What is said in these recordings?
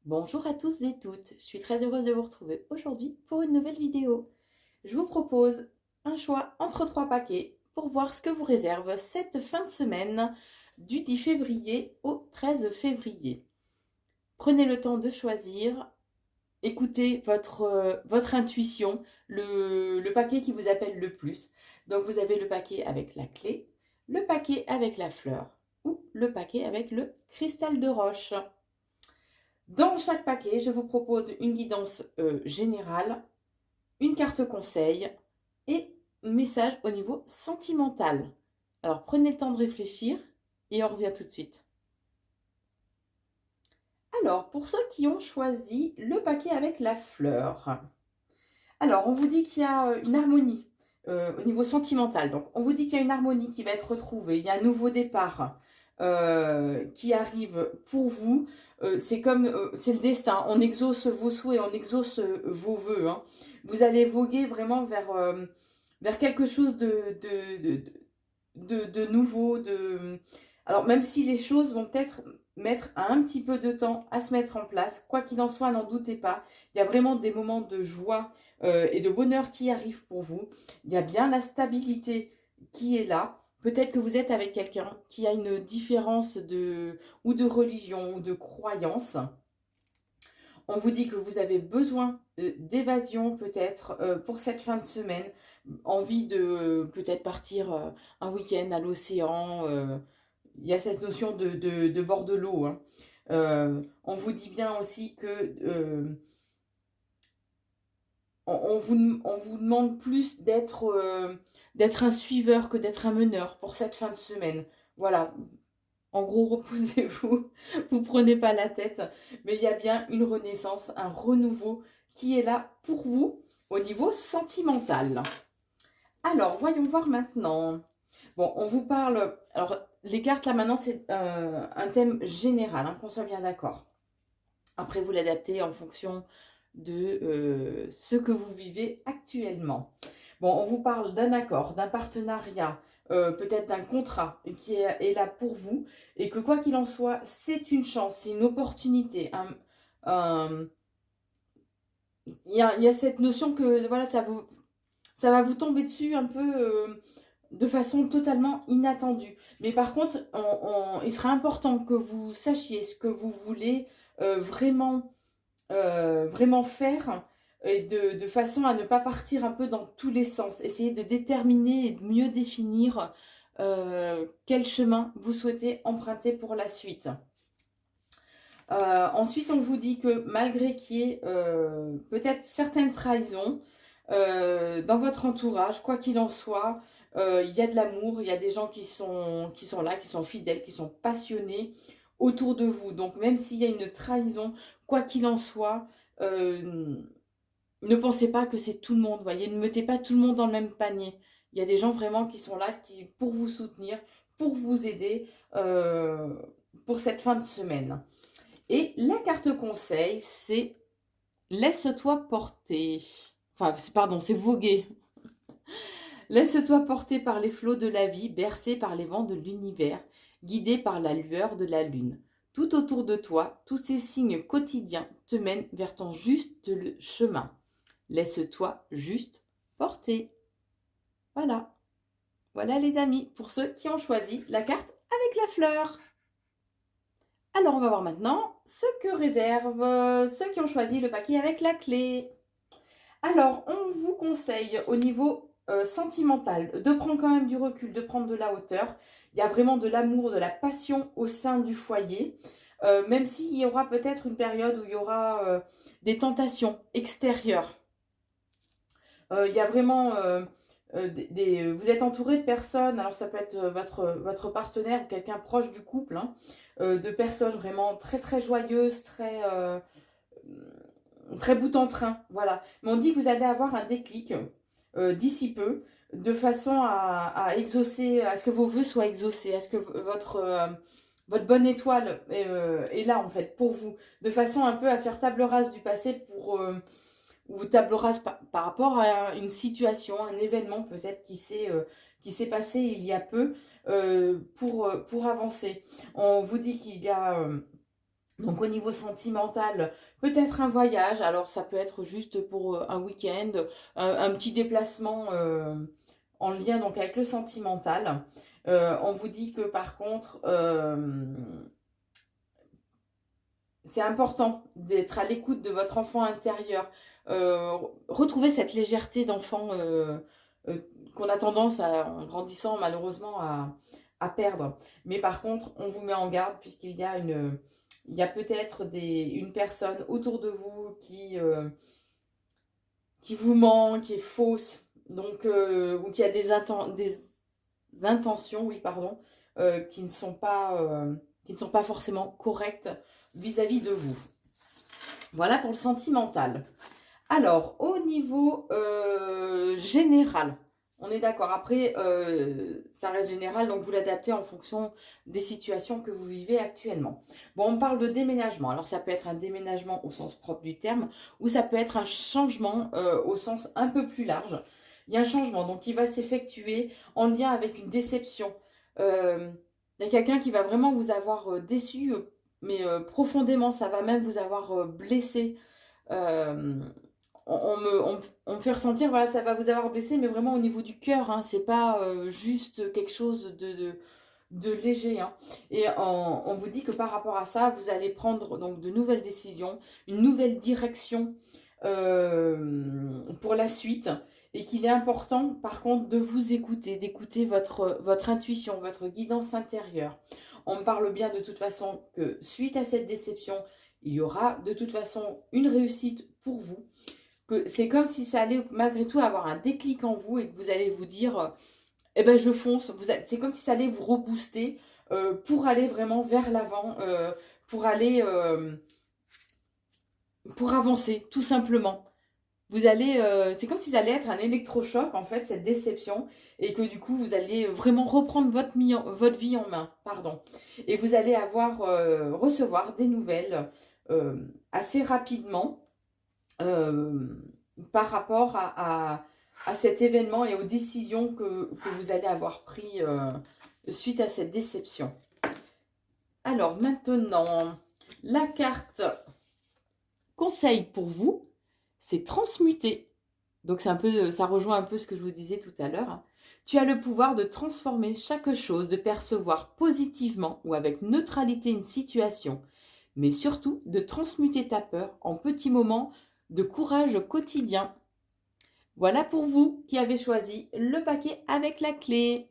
Bonjour à tous et toutes, je suis très heureuse de vous retrouver aujourd'hui pour une nouvelle vidéo. Je vous propose un choix entre trois paquets pour voir ce que vous réserve cette fin de semaine du 10 février au 13 février. Prenez le temps de choisir, écoutez votre intuition, le paquet qui vous appelle le plus. Donc vous avez le paquet avec la clé, le paquet avec la fleur ou le paquet avec le cristal de roche. Dans chaque paquet, je vous propose une guidance générale, une carte conseil et un message au niveau sentimental. Alors prenez le temps de réfléchir et on revient tout de suite. Alors, pour ceux qui ont choisi le paquet avec la fleur, alors on vous dit qu'il y a une harmonie au niveau sentimental. Donc on vous dit qu'il y a une harmonie qui va être retrouvée, il y a un nouveau départ qui arrive pour vous. C'est comme, c'est le destin, on exauce vos souhaits, on exauce vos vœux, hein. Vous allez voguer vraiment vers quelque chose de nouveau. Alors même si les choses vont peut-être mettre un petit peu de temps à se mettre en place, quoi qu'il en soit, n'en doutez pas, il y a vraiment des moments de joie et de bonheur qui arrivent pour vous. Il y a bien la stabilité qui est là. Peut-être que vous êtes avec quelqu'un qui a une différence ou de religion ou de croyance. On vous dit que vous avez besoin d'évasion peut-être pour cette fin de semaine. Envie de peut-être partir un week-end à l'océan. Il y a cette notion de bord de l'eau, hein. On vous dit bien aussi que on vous demande plus d'être un suiveur que d'être un meneur pour cette fin de semaine. Voilà, en gros, reposez-vous, vous prenez pas la tête, mais il y a bien une renaissance, un renouveau qui est là pour vous au niveau sentimental. Alors, voyons voir maintenant. Bon, on vous parle. Alors, les cartes là maintenant, c'est un thème général, hein, qu'on soit bien d'accord. Après, vous l'adaptez en fonction de ce que vous vivez actuellement. Bon, on vous parle d'un accord, d'un partenariat, peut-être d'un contrat qui est là pour vous et que quoi qu'il en soit, c'est une chance, c'est une opportunité. Il y a cette notion que voilà, ça va vous tomber dessus un peu de façon totalement inattendue. Mais par contre, il serait important que vous sachiez ce que vous voulez vraiment faire et de façon à ne pas partir un peu dans tous les sens. Essayez de déterminer et de mieux définir quel chemin vous souhaitez emprunter pour la suite. Ensuite, on vous dit que malgré qu'il y ait peut-être certaines trahisons dans votre entourage, quoi qu'il en soit, il y a de l'amour, il y a des gens qui sont là, qui sont fidèles, qui sont passionnés autour de vous. Donc même s'il y a une trahison, quoi qu'il en soit, ne pensez pas que c'est tout le monde, voyez, ne mettez pas tout le monde dans le même panier. Il y a des gens vraiment qui sont là pour vous soutenir, pour vous aider pour cette fin de semaine. Et la carte conseil, c'est laisse-toi porter. Enfin, pardon, c'est voguer. Laisse-toi porter par les flots de la vie, bercé par les vents de l'univers, guidé par la lueur de la lune. Tout autour de toi, tous ces signes quotidiens te mènent vers ton juste chemin. Laisse-toi juste porter. Voilà. Voilà les amis, pour ceux qui ont choisi la carte avec la fleur. Alors on va voir maintenant ce que réservent ceux qui ont choisi le paquet avec la clé. Alors on vous conseille au niveau sentimental de prendre quand même du recul, de prendre de la hauteur. Il y a vraiment de l'amour, de la passion au sein du foyer. Même s'il y aura peut-être une période où il y aura des tentations extérieures. Il y a vraiment vous êtes entouré de personnes, alors ça peut être votre partenaire ou quelqu'un proche du couple, hein, de personnes vraiment très très joyeuses, très bout en train, voilà. Mais on dit que vous allez avoir un déclic d'ici peu, de façon à exaucer, à ce que vos vœux soient exaucés, à ce que votre bonne étoile est là en fait pour vous, de façon un peu à faire table rase du passé ou table rase par rapport à une situation, un événement peut-être qui s'est passé il y a peu pour avancer. On vous dit qu'il y a Donc au niveau sentimental, peut-être un voyage, alors ça peut être juste pour un week-end, un petit déplacement en lien donc avec le sentimental. On vous dit que par contre, c'est important d'être à l'écoute de votre enfant intérieur. Retrouver cette légèreté d'enfant euh, qu'on a tendance, en grandissant malheureusement, à perdre. Mais par contre, on vous met en garde puisqu'il y a il y a peut-être une personne autour de vous qui vous ment, qui est fausse, donc, ou qui a des intentions, oui, pardon, qui ne sont pas forcément correctes vis-à-vis de vous. Voilà pour le sentimental. Alors, au niveau général, on est d'accord. Après, ça reste général, donc vous l'adaptez en fonction des situations que vous vivez actuellement. Bon, on parle de déménagement. Alors, ça peut être un déménagement au sens propre du terme, ou ça peut être un changement au sens un peu plus large. Il y a un changement, donc qui va s'effectuer en lien avec une déception. Il y a quelqu'un qui va vraiment vous avoir déçu, mais profondément, ça va même vous avoir blessé. Euh, on me fait ressentir, voilà, ça va vous avoir blessé, mais vraiment au niveau du cœur, hein, c'est pas juste quelque chose de léger. Hein. Et on vous dit que par rapport à ça, vous allez prendre donc de nouvelles décisions, une nouvelle direction pour la suite, et qu'il est important par contre de vous écouter, d'écouter votre intuition, votre guidance intérieure. On me parle bien de toute façon que suite à cette déception, il y aura de toute façon une réussite pour vous. C'est comme si ça allait malgré tout avoir un déclic en vous et que vous allez vous dire, eh ben je fonce. C'est comme si ça allait vous rebooster pour aller vraiment vers l'avant, pour aller, pour avancer, tout simplement. Vous allez, c'est comme si ça allait être un électrochoc en fait, cette déception, et que du coup vous allez vraiment reprendre votre vie en main, pardon. Et vous allez recevoir des nouvelles assez rapidement euh, par rapport à cet événement et aux décisions que vous allez avoir prises suite à cette déception. Alors maintenant, la carte conseil pour vous, c'est transmuter. Donc ça rejoint un peu ce que je vous disais tout à l'heure. Tu as le pouvoir de transformer chaque chose, de percevoir positivement ou avec neutralité une situation, mais surtout de transmuter ta peur en petits moments de courage quotidien. Voilà pour vous qui avez choisi le paquet avec la clé.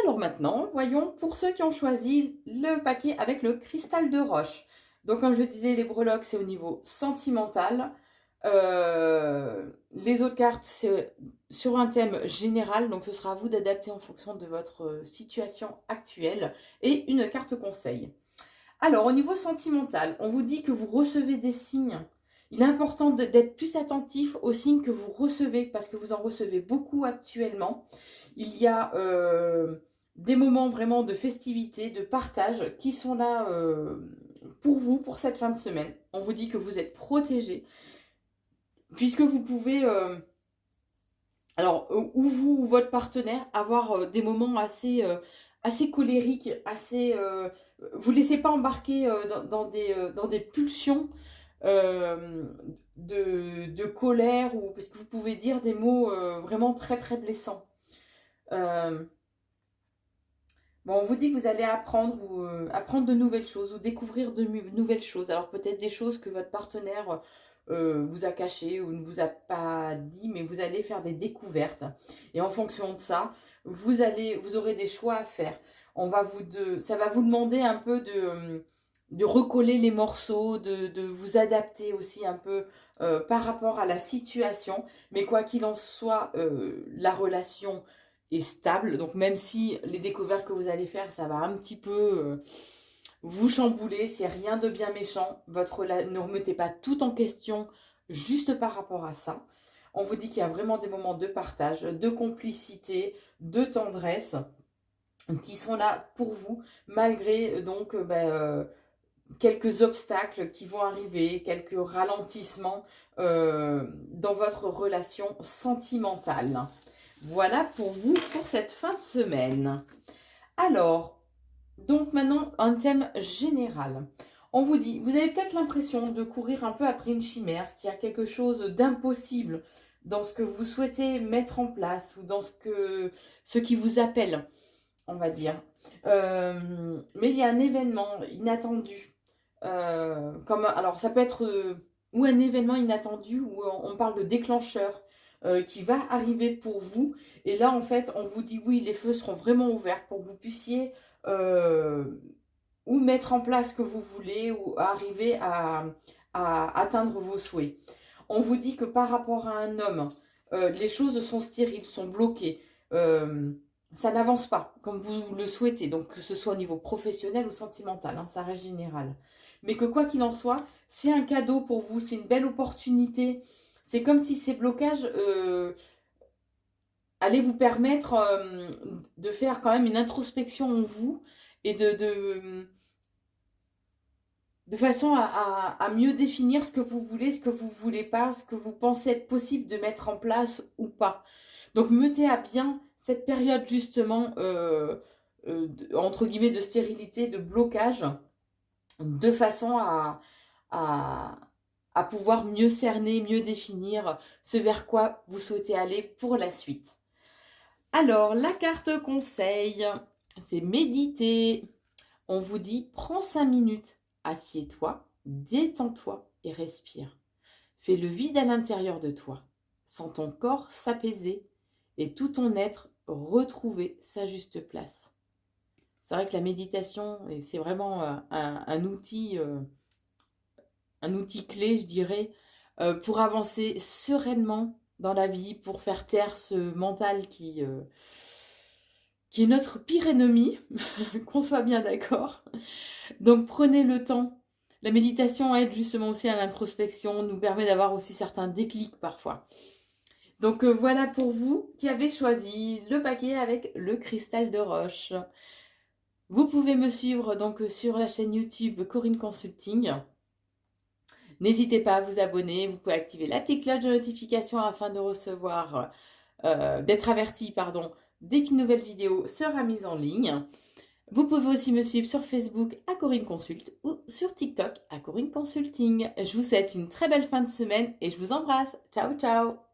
Alors maintenant, voyons pour ceux qui ont choisi le paquet avec le cristal de roche. Donc comme je disais, les breloques, c'est au niveau sentimental. Les autres cartes, c'est sur un thème général. Donc ce sera à vous d'adapter en fonction de votre situation actuelle. Et une carte conseil. Alors au niveau sentimental, on vous dit que vous recevez des signes. Il est important d'être plus attentif aux signes que vous recevez parce que vous en recevez beaucoup actuellement. Il y a des moments vraiment de festivité, de partage qui sont là pour vous, pour cette fin de semaine. On vous dit que vous êtes protégés puisque vous pouvez, alors, ou vous ou votre partenaire, avoir des moments assez colériques, vous ne laissez pas embarquer dans des pulsions euh, de colère, ou parce que vous pouvez dire des mots vraiment très très blessants. Euh, bon, on vous dit que vous allez apprendre de nouvelles choses ou découvrir de nouvelles choses. Alors peut-être des choses que votre partenaire vous a cachées ou ne vous a pas dit, mais vous allez faire des découvertes. Et en fonction de ça, vous aurez des choix à faire. Ça va vous demander un peu de recoller les morceaux, de vous adapter aussi un peu par rapport à la situation. Mais quoi qu'il en soit, la relation est stable. Donc même si les découvertes que vous allez faire, ça va un petit peu vous chambouler, c'est rien de bien méchant. Ne remettez pas tout en question juste par rapport à ça. On vous dit qu'il y a vraiment des moments de partage, de complicité, de tendresse qui sont là pour vous, malgré donc quelques obstacles qui vont arriver, quelques ralentissements dans votre relation sentimentale. Voilà pour vous pour cette fin de semaine. Alors, Donc maintenant, un thème général. On vous dit, vous avez peut-être l'impression de courir un peu après une chimère, qu'il y a quelque chose d'impossible dans ce que vous souhaitez mettre en place ou dans ce qui vous appelle, on va dire. Mais il y a un événement inattendu. Alors, ça peut être ou un événement inattendu où on parle de déclencheur qui va arriver pour vous. Et là, en fait, on vous dit oui, les feux seront vraiment ouverts pour que vous puissiez euh, ou mettre en place ce que vous voulez ou arriver à atteindre vos souhaits. On vous dit que par rapport à un homme, les choses sont stériles, sont bloquées. Ça n'avance pas comme vous le souhaitez, donc que ce soit au niveau professionnel ou sentimental, hein, ça reste général. Mais que quoi qu'il en soit, c'est un cadeau pour vous, c'est une belle opportunité. C'est comme si ces blocages allaient vous permettre de faire quand même une introspection en vous et de façon à mieux définir ce que vous voulez, ce que vous voulez pas, ce que vous pensez être possible de mettre en place ou pas. Donc mettez à bien cette période justement, entre guillemets, de stérilité, de blocage, de façon à, à pouvoir mieux cerner, mieux définir ce vers quoi vous souhaitez aller pour la suite. Alors, la carte conseil, c'est méditer. On vous dit, prends 5 minutes, assieds-toi, détends-toi et respire. Fais le vide à l'intérieur de toi. Sens ton corps s'apaiser et tout ton être retrouver sa juste place. C'est vrai que la méditation, c'est vraiment un outil clé, je dirais, pour avancer sereinement dans la vie, pour faire taire ce mental qui est notre pire ennemi, qu'on soit bien d'accord. Donc prenez le temps. La méditation aide justement aussi à l'introspection, nous permet d'avoir aussi certains déclics parfois. Donc voilà pour vous qui avez choisi le paquet avec le cristal de roche. Vous pouvez me suivre donc sur la chaîne YouTube Corinne Consulting. N'hésitez pas à vous abonner, vous pouvez activer la petite cloche de notification afin de recevoir, d'être averti, pardon, dès qu'une nouvelle vidéo sera mise en ligne. Vous pouvez aussi me suivre sur Facebook à Corinne Consult ou sur TikTok à Corinne Consulting. Je vous souhaite une très belle fin de semaine et je vous embrasse. Ciao, ciao!